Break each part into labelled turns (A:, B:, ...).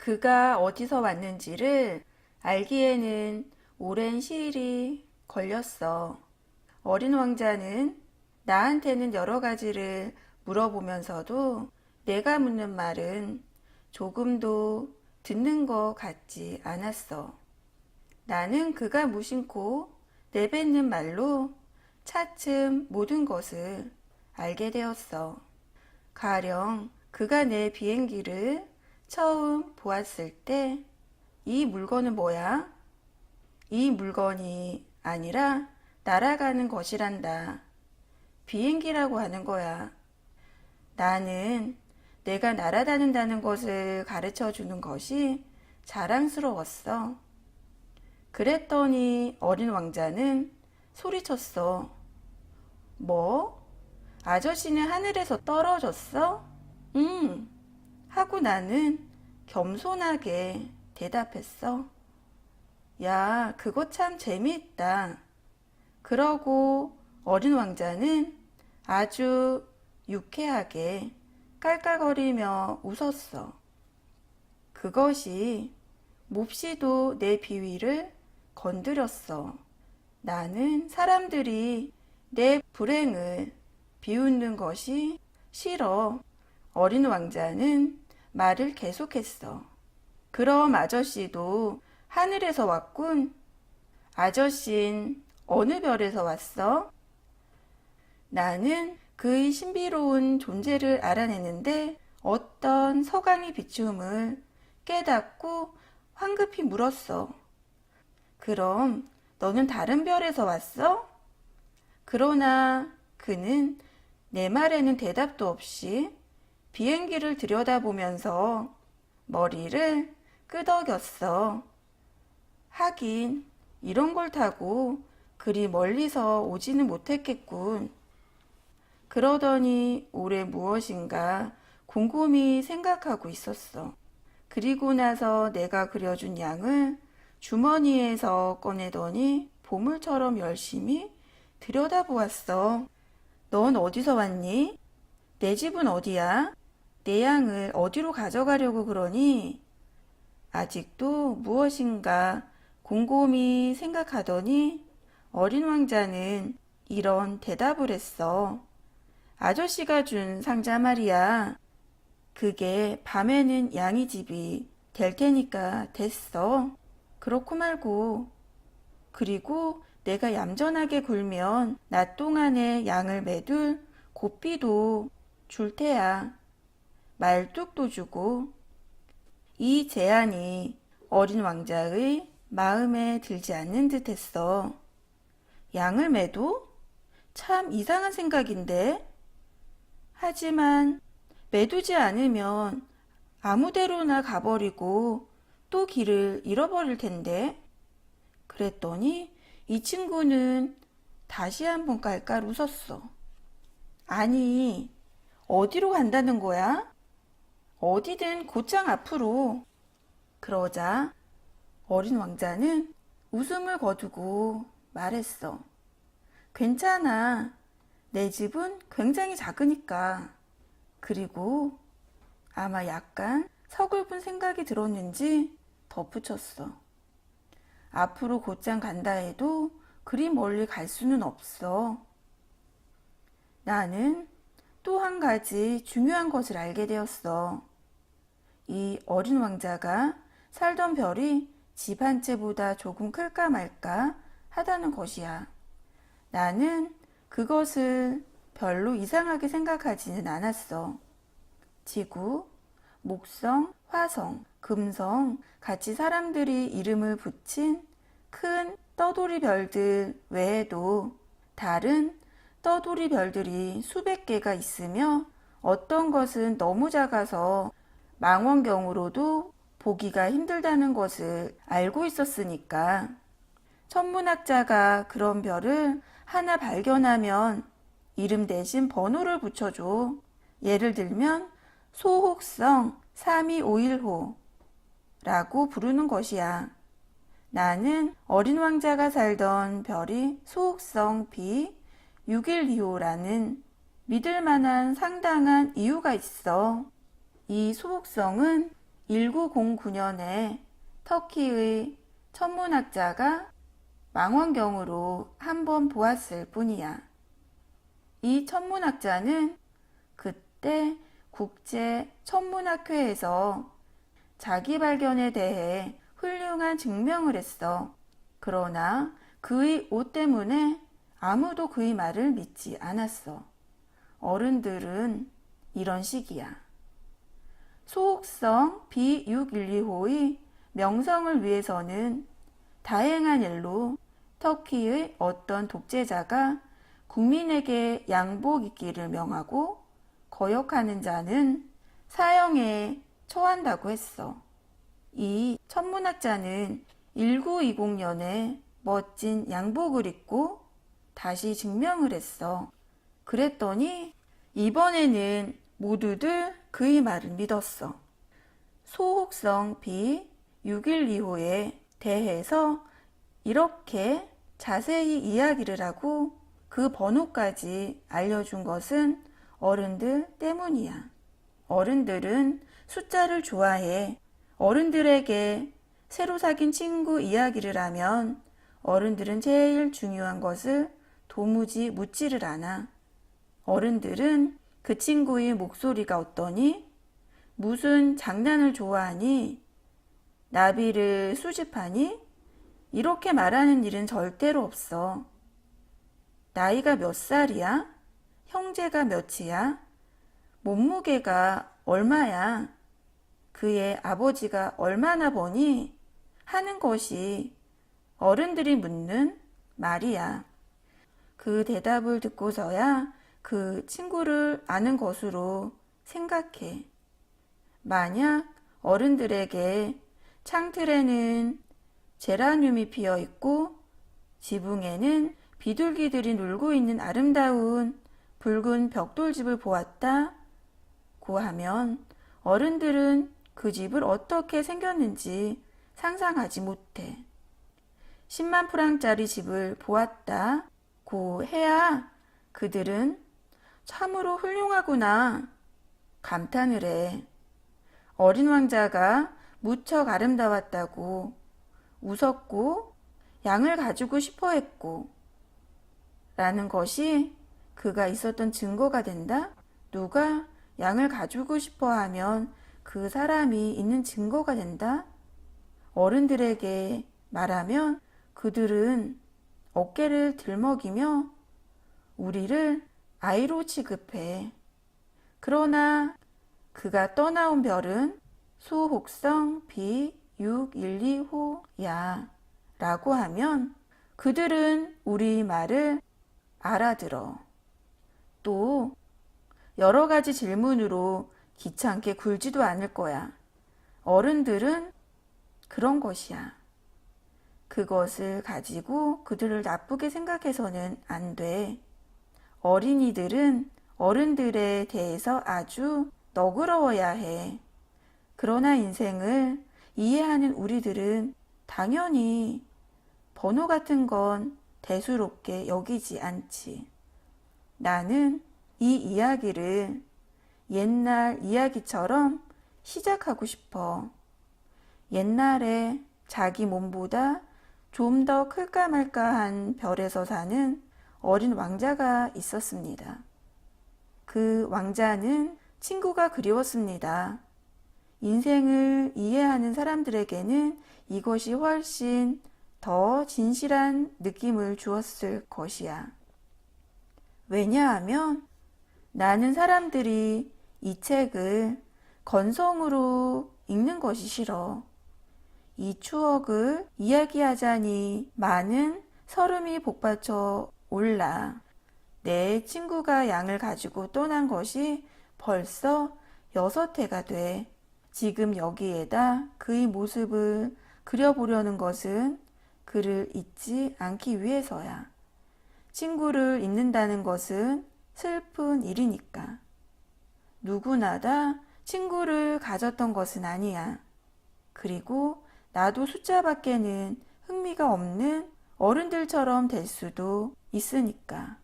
A: 그가 어디서 왔는지를 알기에는 오랜 시일이 걸렸어. 어린 왕자는 나한테는 여러 가지를 물어보면서도 내가 묻는 말은 조금도 듣는 것 같지 않았어. 나는 그가 무심코 내뱉는 말로 차츰 모든 것을 알게 되었어. 가령 그가 내 비행기를 처음 보았을 때, 이 물건은 뭐야? 이 물건이 아니라 날아가는 것이란다. 비행기라고 하는 거야. 나는 내가 날아다닌다는 것을 가르쳐 주는 것이 자랑스러웠어. 그랬더니 어린 왕자는 소리쳤어. 뭐? 아저씨는 하늘에서 떨어졌어? 응. 하고 나는 겸손하게 대답했어. 야, 그거 참 재미있다. 그러고 어린 왕자는 아주 유쾌하게 깔깔거리며 웃었어. 그것이 몹시도 내 비위를 건드렸어. 나는 사람들이 내 불행을 비웃는 것이 싫어. 어린 왕자는 말을 계속했어. 그럼 아저씨도 하늘에서 왔군. 아저씨는 어느 별에서 왔어? 나는 그의 신비로운 존재를 알아내는데 어떤 서광이 비춤을 깨닫고 황급히 물었어. 그럼 너는 다른 별에서 왔어? 그러나 그는 내 말에는 대답도 없이 비행기를 들여다보면서 머리를 끄덕였어. 하긴 이런 걸 타고 그리 멀리서 오지는 못했겠군. 그러더니 올해 무엇인가 곰곰이 생각하고 있었어. 그리고 나서 내가 그려준 양을 주머니에서 꺼내더니 보물처럼 열심히 들여다보았어. 넌 어디서 왔니? 내 집은 어디야? 내 양을 어디로 가져가려고 그러니? 아직도 무엇인가 곰곰이 생각하더니 어린 왕자는 이런 대답을 했어. 아저씨가 준 상자 말이야. 그게 밤에는 양이 집이 될 테니까 됐어. 그렇고 말고. 그리고 내가 얌전하게 굴면 낮 동안에 양을 매둘 고삐도 줄 테야. 말뚝도 주고. 이 제안이 어린 왕자의 마음에 들지 않는 듯 했어. 양을 매도? 참 이상한 생각인데. 하지만 매두지 않으면 아무 데로나 가버리고 또 길을 잃어버릴 텐데. 그랬더니 이 친구는 다시 한번 깔깔 웃었어. 아니, 어디로 간다는 거야? 어디든 곧장 앞으로. 그러자 어린 왕자는 웃음을 거두고 말했어. 괜찮아. 내 집은 굉장히 작으니까. 그리고 아마 약간 서글픈 생각이 들었는지 덧붙였어. 앞으로 곧장 간다 해도 그리 멀리 갈 수는 없어. 나는 또 한 가지 중요한 것을 알게 되었어. 이 어린 왕자가 살던 별이 집 한 채보다 조금 클까 말까 하다는 것이야. 나는 그것을 별로 이상하게 생각하지는 않았어. 지구, 목성, 화성, 금성 같이 사람들이 이름을 붙인 큰 떠돌이 별들 외에도 다른 떠돌이 별들이 수백 개가 있으며 어떤 것은 너무 작아서 망원경으로도 보기가 힘들다는 것을 알고 있었으니까 천문학자가 그런 별을 하나 발견하면 이름 대신 번호를 붙여줘. 예를 들면 소혹성 3251호 라고 부르는 것이야. 나는 어린 왕자가 살던 별이 소혹성 B6125라는 믿을 만한 상당한 이유가 있어. 이 소혹성은 1909년에 터키의 천문학자가 망원경으로 한번 보았을 뿐이야. 이 천문학자는 그때 국제 천문학회에서 자기 발견에 대해 훌륭한 증명을 했어. 그러나 그의 옷 때문에 아무도 그의 말을 믿지 않았어. 어른들은 이런 식이야. 소옥성 B612호의 명성을 위해서는 다행한 일로 터키의 어떤 독재자가 국민에게 양복 입기를 명하고 거역하는 자는 사형에 처한다고 했어. 이 천문학자는 1920년에 멋진 양복을 입고 다시 증명을 했어. 그랬더니 이번에는 모두들 그의 말을 믿었어. 소혹성 B612호에 대해서 이렇게 자세히 이야기를 하고 그 번호까지 알려준 것은 어른들 때문이야. 어른들은 숫자를 좋아해. 어른들에게 새로 사귄 친구 이야기를 하면 어른들은 제일 중요한 것을 도무지 묻지를 않아. 어른들은 그 친구의 목소리가 어떠니? 무슨 장난을 좋아하니? 나비를 수집하니? 이렇게 말하는 일은 절대로 없어. 나이가 몇 살이야? 형제가 몇이야? 몸무게가 얼마야? 그의 아버지가 얼마나 버니? 하는 것이 어른들이 묻는 말이야. 그 대답을 듣고서야 그 친구를 아는 것으로 생각해. 만약 어른들에게 창틀에는 제라늄이 피어 있고 지붕에는 비둘기들이 놀고 있는 아름다운 붉은 벽돌집을 보았다고 하면 어른들은 그 집을 어떻게 생겼는지 상상하지 못해. 10만 프랑짜리 집을 보았다고 해야 그들은 참으로 훌륭하구나 감탄을 해. 어린 왕자가 무척 아름다웠다고 웃었고 양을 가지고 싶어 했고 라는 것이 그가 있었던 증거가 된다? 누가 양을 가지고 싶어 하면 그 사람이 있는 증거가 된다? 어른들에게 말하면 그들은 어깨를 들먹이며 우리를 아이로 취급해. 그러나 그가 떠나온 별은 소혹성 B612호야 라고 하면 그들은 우리 말을 알아들어. 또 여러 가지 질문으로 귀찮게 굴지도 않을 거야. 어른들은 그런 것이야. 그것을 가지고 그들을 나쁘게 생각해서는 안 돼. 어린이들은 어른들에 대해서 아주 너그러워야 해. 그러나 인생을 이해하는 우리들은 당연히 번호 같은 건 대수롭게 여기지 않지. 나는 이 이야기를 옛날 이야기처럼 시작하고 싶어. 옛날에 자기 몸보다 좀 더 클까 말까한 별에서 사는 어린 왕자가 있었습니다. 그 왕자는 친구가 그리웠습니다. 인생을 이해하는 사람들에게는 이것이 훨씬 더 진실한 느낌을 주었을 것이야. 왜냐하면 나는 사람들이 이 책을 건성으로 읽는 것이 싫어. 이 추억을 이야기하자니 많은 설움이 복받쳐 올라. 내 친구가 양을 가지고 떠난 것이 벌써 6해가 돼. 지금 여기에다 그의 모습을 그려보려는 것은 그를 잊지 않기 위해서야. 친구를 잊는다는 것은 슬픈 일이니까. 누구나 다 친구를 가졌던 것은 아니야. 그리고 나도 숫자밖에는 흥미가 없는 어른들처럼 될 수도 있으니까.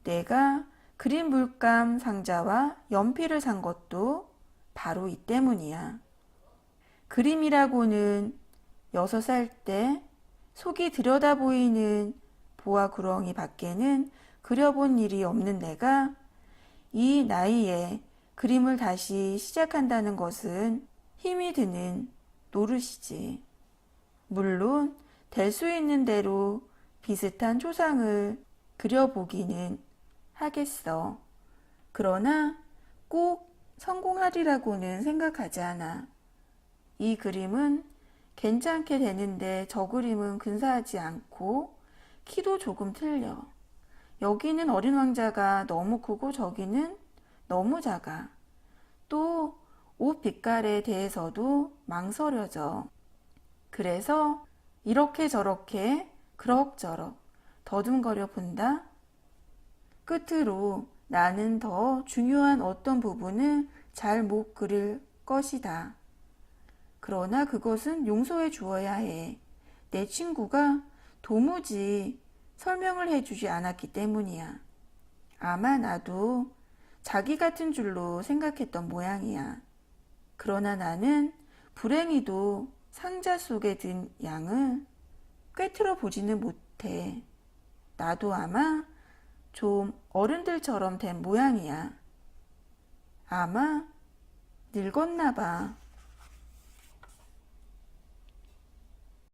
A: 내가 그림 물감 상자와 연필을 산 것도 바로 이 때문이야. 그림이라고는 6살 때 속이 들여다 보이는 보아 구렁이 밖에는 그려본 일이 없는 내가 이 나이에 그림을 다시 시작한다는 것은 힘이 드는 노릇이지. 물론 될 수 있는 대로 비슷한 초상을 그려보기는 하겠어. 그러나 꼭 성공하리라고는 생각하지 않아. 이 그림은 괜찮게 되는데 저 그림은 근사하지 않고 키도 조금 틀려. 여기는 어린 왕자가 너무 크고 저기는 너무 작아. 또 옷 빛깔에 대해서도 망설여져. 그래서 이렇게 저렇게 그럭저럭 더듬거려 본다. 끝으로 나는 더 중요한 어떤 부분을 잘 못 그릴 것이다. 그러나 그것은 용서해 주어야 해. 내 친구가 도무지 설명을 해주지 않았기 때문이야. 아마 나도 자기 같은 줄로 생각했던 모양이야. 그러나 나는 불행히도 상자 속에 든 양을 꿰뚫어 보지는 못해. 나도 아마 좀 어른들처럼 된 모양이야. 아마 늙었나 봐.